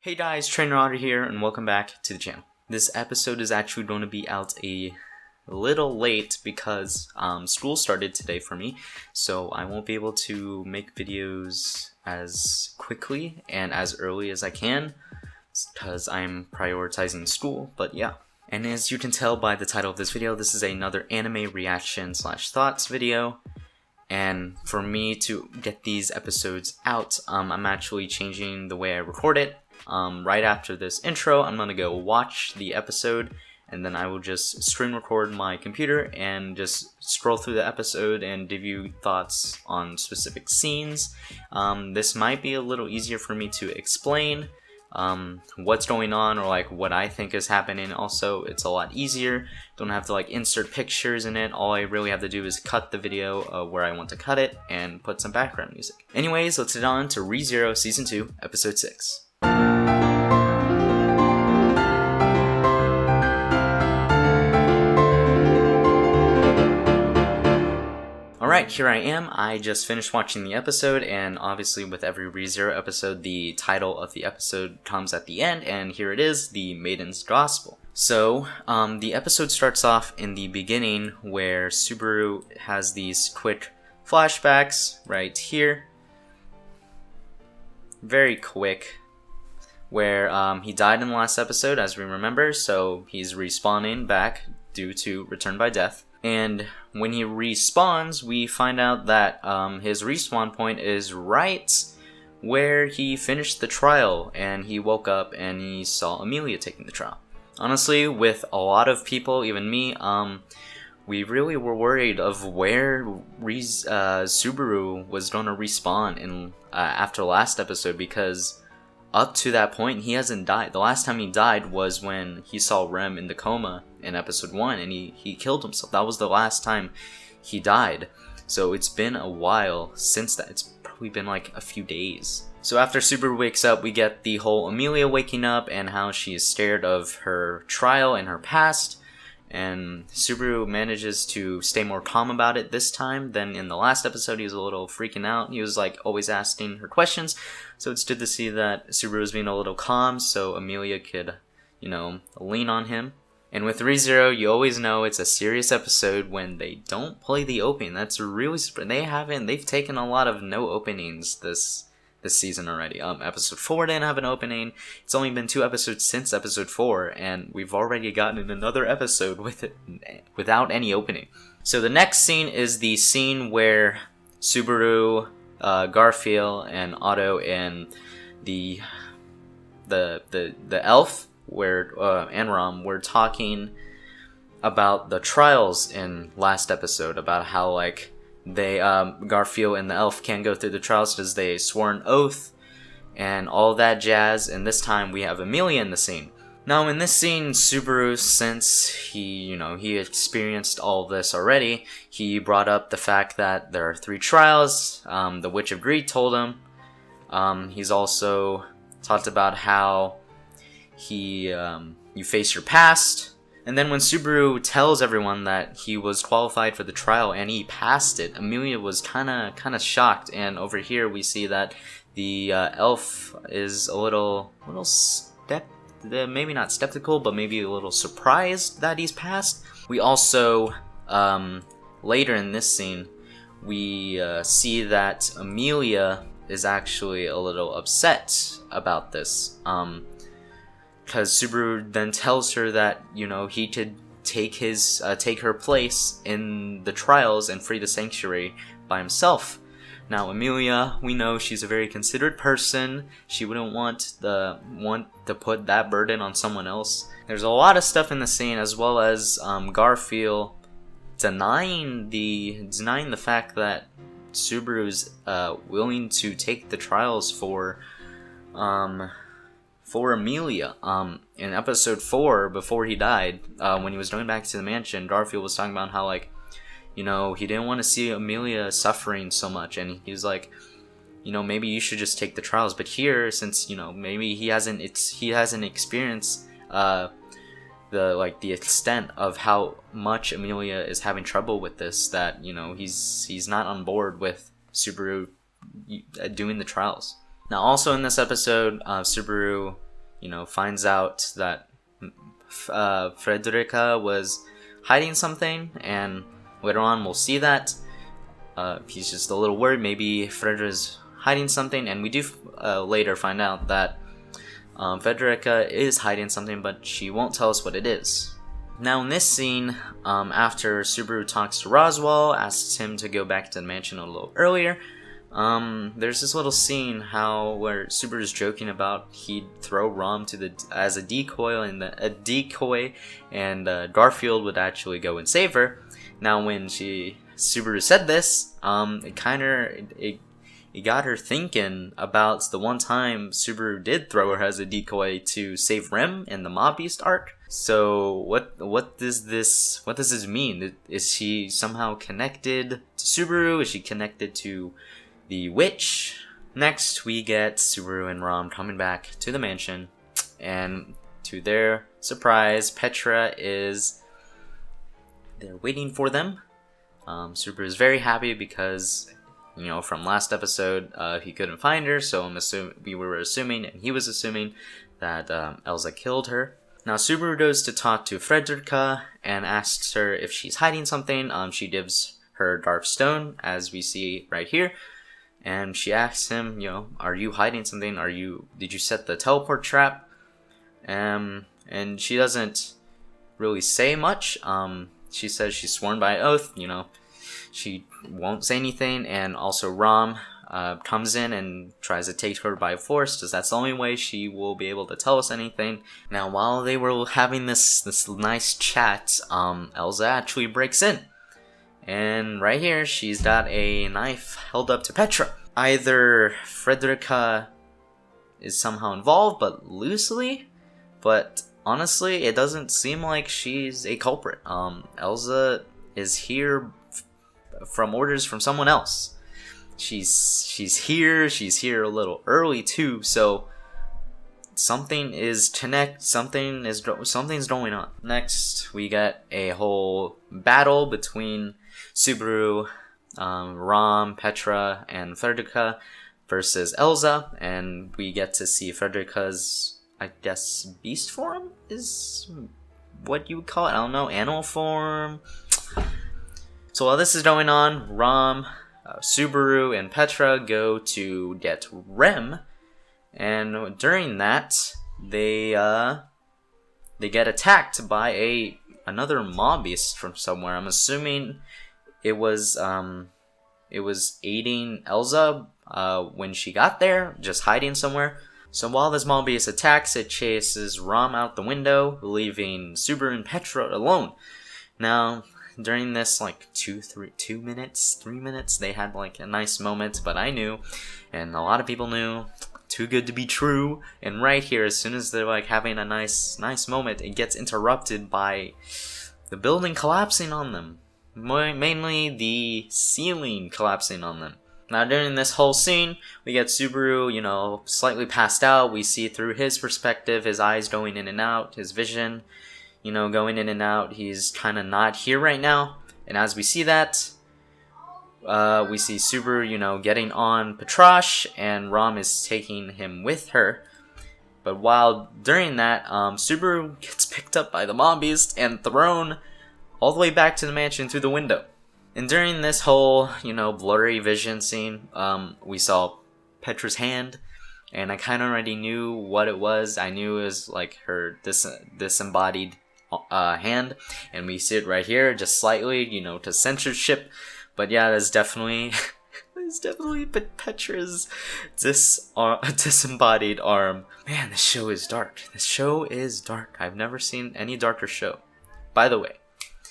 Hey guys, Trainer Otter here, and welcome back to the channel. This episode is actually going to be out a little late because school started today for me, so I won't be able to make videos as quickly and as early as I can because I'm prioritizing school, but yeah. And as you can tell by the title of this video, this is another anime reaction / thoughts video. And for me to get these episodes out, I'm actually changing the way I record it. Right after this intro, I'm gonna go watch the episode, and then I will just screen record my computer and just scroll through the episode and give you thoughts on specific scenes. This might be a little easier for me to explain what's going on or like what I think is happening. Also, it's a lot easier. Don't have to like insert pictures in it. All I really have to do is cut the video where I want to cut it and put some background music. Anyways, let's get on to ReZero Season 2, Episode 6. Alright, here I am. I just finished watching the episode, and obviously with every ReZero episode, the title of the episode comes at the end, and here it is, the Maiden's Gospel. So, the episode starts off in the beginning where Subaru has these quick flashbacks right here. Very quick. Where he died in the last episode, as we remember, so he's respawning back due to return by death. And when he respawns, we find out that his respawn point is right where he finished the trial, and he woke up and he saw Amelia taking the trial. Honestly, with a lot of people, even me, we really were worried of where Subaru was going to respawn in after last episode, because up to that point, he hasn't died. The last time he died was when he saw Rem in the coma in episode 1, and he killed himself. That was the last time he died. So it's been a while since that. It's probably been like a few days. So after Subaru wakes up, we get the whole Amelia waking up and how she is scared of her trial and her past. And Subaru manages to stay more calm about it this time than in the last episode. He was a little freaking out. He was like always asking her questions. So it's good to see that Subaru was being a little calm so Amelia could, lean on him. And with ReZero, you always know it's a serious episode when they don't play the opening. That's really they've taken a lot of no openings this season already. Episode 4 didn't have an opening. It's only been 2 episodes since episode 4, and we've already gotten another episode with it without any opening. So the next scene is the scene where Subaru, Garfield, and Otto and the elf and Rom were talking about the trials in last episode, about how like they Garfield and the elf can't go through the trials because they swore an oath and all that jazz. And this time we have Amelia in the scene. Now in this scene, Subaru, since he experienced all this already, he brought up the fact that there are 3 trials. The Witch of Greed told him. He's also talked about how you face your past. And then when Subaru tells everyone that he was qualified for the trial and he passed it, Amelia was kind of shocked. And over here we see that the elf is a little maybe not skeptical, but maybe a little surprised that he's passed. We also later in this scene we see that Amelia is actually a little upset about this. Because Subaru then tells her that, he could take her place in the trials and free the sanctuary by himself. Now, Amelia, we know she's a very considerate person. She wouldn't want to put that burden on someone else. There's a lot of stuff in the scene, as well as Garfield denying the fact that Subaru's willing to take the trials for Amelia. In episode 4, before he died, when he was going back to the mansion, Garfield was talking about how, he didn't want to see Amelia suffering so much, and he was like, maybe you should just take the trials. But here, since, maybe he hasn't experienced the extent of how much Amelia is having trouble with this, that, he's not on board with Subaru doing the trials. Now, also in this episode, Subaru finds out that Frederica was hiding something, and later on we'll see that he's just a little worried. Maybe Frederica's hiding something, and we do later find out that Frederica is hiding something, but she won't tell us what it is. Now in this scene, after Subaru talks to Roswell, asks him to go back to the mansion a little earlier, there's this little scene where Subaru's joking about he'd throw Rom as a decoy, and Garfield would actually go and save her. Now when Subaru said this, it got her thinking about the one time Subaru did throw her as a decoy to save Rem in the Mob Beast arc. So what does this mean? Is she somehow connected to Subaru? Is she connected to the witch? Next, we get Subaru and Rom coming back to the mansion, and to their surprise, Petra is there waiting for them. Subaru is very happy because, from last episode, he couldn't find her, so we were assuming, and he was assuming, that Elza killed her. Now, Subaru goes to talk to Frederica and asks her if she's hiding something. She gives her Dark Stone, as we see right here. And she asks him, are you hiding something? Did you set the teleport trap? And she doesn't really say much. She says she's sworn by oath, she won't say anything. And also Rom comes in and tries to take her by force, because that's the only way she will be able to tell us anything. Now, while they were having this nice chat, Elza actually breaks in. And right here, she's got a knife held up to Petra. Either Frederica is somehow involved, but loosely. But honestly, it doesn't seem like she's a culprit. Elza is here from orders from someone else. She's here a little early too, so something's going on. Next, we get a whole battle between Subaru, Rom, Petra, and Frederica versus Elza, and we get to see Frederica's, I guess, beast form is what you would call it. I don't know, animal form. So while this is going on, Rom, Subaru, and Petra go to get Rem, and during that, they get attacked by another mob beast from somewhere. I'm assuming it was aiding Elza when she got there, just hiding somewhere. So while this mob beast attacks, it chases Rom out the window, leaving Subaru and Petra alone. Now, during this 3 minutes, they had a nice moment, but I knew, and a lot of people knew, too good to be true. And right here, as soon as they're having a nice moment, it gets interrupted by the building collapsing on them. Mainly the ceiling collapsing on them. Now, during this whole scene, we get Subaru, slightly passed out. We see through his perspective, his eyes going in and out, his vision, going in and out. He's kind of not here right now. And as we see that, we see Subaru, getting on Petrash, and Rom is taking him with her. But during that, Subaru gets picked up by the mob beast and thrown all the way back to the mansion through the window. And during this whole, blurry vision scene, we saw Petra's hand, and I kind of already knew what it was. I knew it was her disembodied hand, and we see it right here, just slightly, to censorship. But yeah, that's definitely Petra's disembodied arm. Man, this show is dark. I've never seen any darker show. By the way,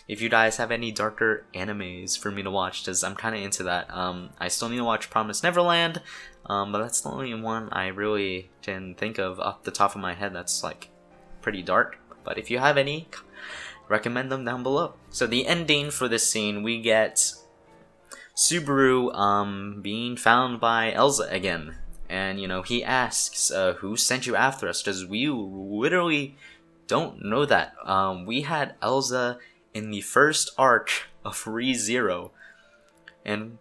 if you guys have any darker animes for me to watch, because I'm kind of into that. I still need to watch Promised Neverland, but that's the only one I really can think of off the top of my head that's pretty dark. But if you have any, recommend them down below. So the ending for this scene, we get Subaru being found by Elza again. And, he asks, who sent you after us? Because we literally don't know that. We had Elza in the first arc of ReZero, and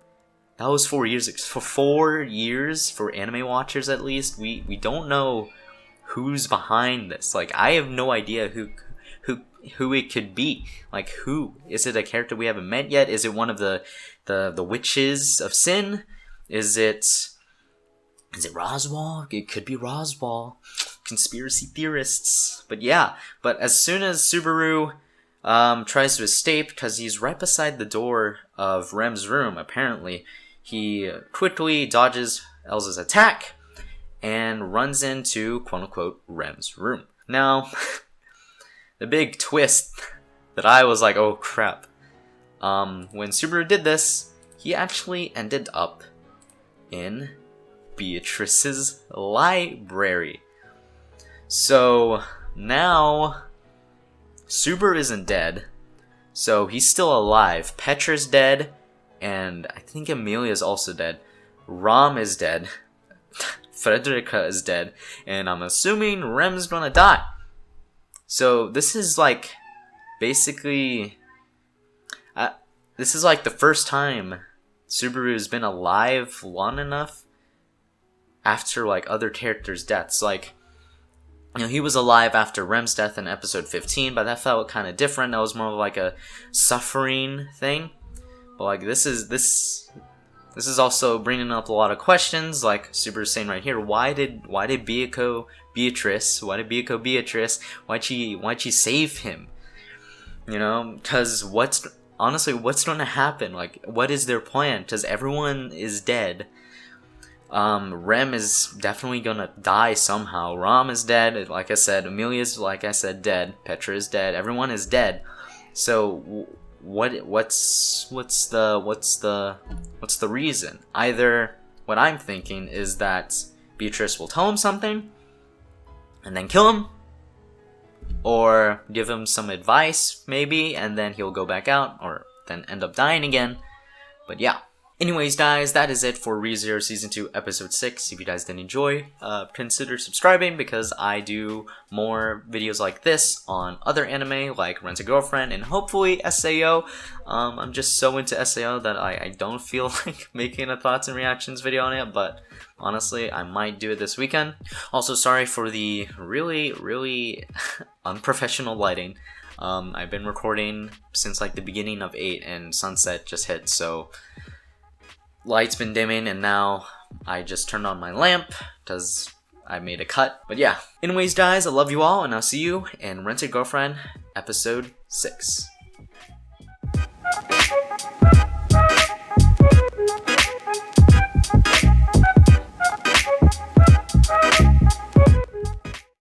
that was 4 years ago. For 4 years, for anime watchers at least, we don't know who's behind this. Like, I have no idea who it could be. Like, who? Is it a character we haven't met yet? Is it one of the witches of sin? Is it Roswaal? It could be Roswaal. Conspiracy theorists. But yeah, but as soon as Subaru tries to escape, because he's right beside the door of Rem's room, apparently, he quickly dodges Elza's attack and runs into, quote-unquote, Rem's room. Now, the big twist that I was like, oh crap. When Subaru did this, he actually ended up in Beatrice's library. So now Subaru isn't dead, so he's still alive. Petra's dead, and I think Amelia's also dead. Rom is dead. Frederica is dead, and I'm assuming Rem's gonna die. So this is like basically this is like the first time Subaru's been alive long enough after like other characters' deaths. Like, you know, he was alive after Rem's death in episode 15, but that felt kind of different. That was more of like a suffering thing. But like this is also bringing up a lot of questions. Like Subaru's saying right here, why did Beatrice, why'd she save him? You know, because what's going to happen? Like, what is their plan? Because everyone is dead. Rem is definitely gonna die somehow. Rom is dead, like I said. Amelia's, like I said, dead. Petra is dead. Everyone is dead. So what's the reason? Either what I'm thinking is that Beatrice will tell him something and then kill him, or give him some advice maybe, and then he'll go back out, or then end up dying again. But yeah. Anyways, guys, that is it for ReZero Season 2, Episode 6. If you guys did enjoy, consider subscribing, because I do more videos like this on other anime, like Rent a Girlfriend, and hopefully SAO. I'm just so into SAO that I don't feel like making a thoughts and reactions video on it, but honestly, I might do it this weekend. Also, sorry for the really unprofessional lighting. I've been recording since like the beginning of 8, and sunset just hit, so light's been dimming, and now I just turned on my lamp because I made a cut. But yeah. Anyways, guys, I love you all, and I'll see you in Rent a Girlfriend episode 6.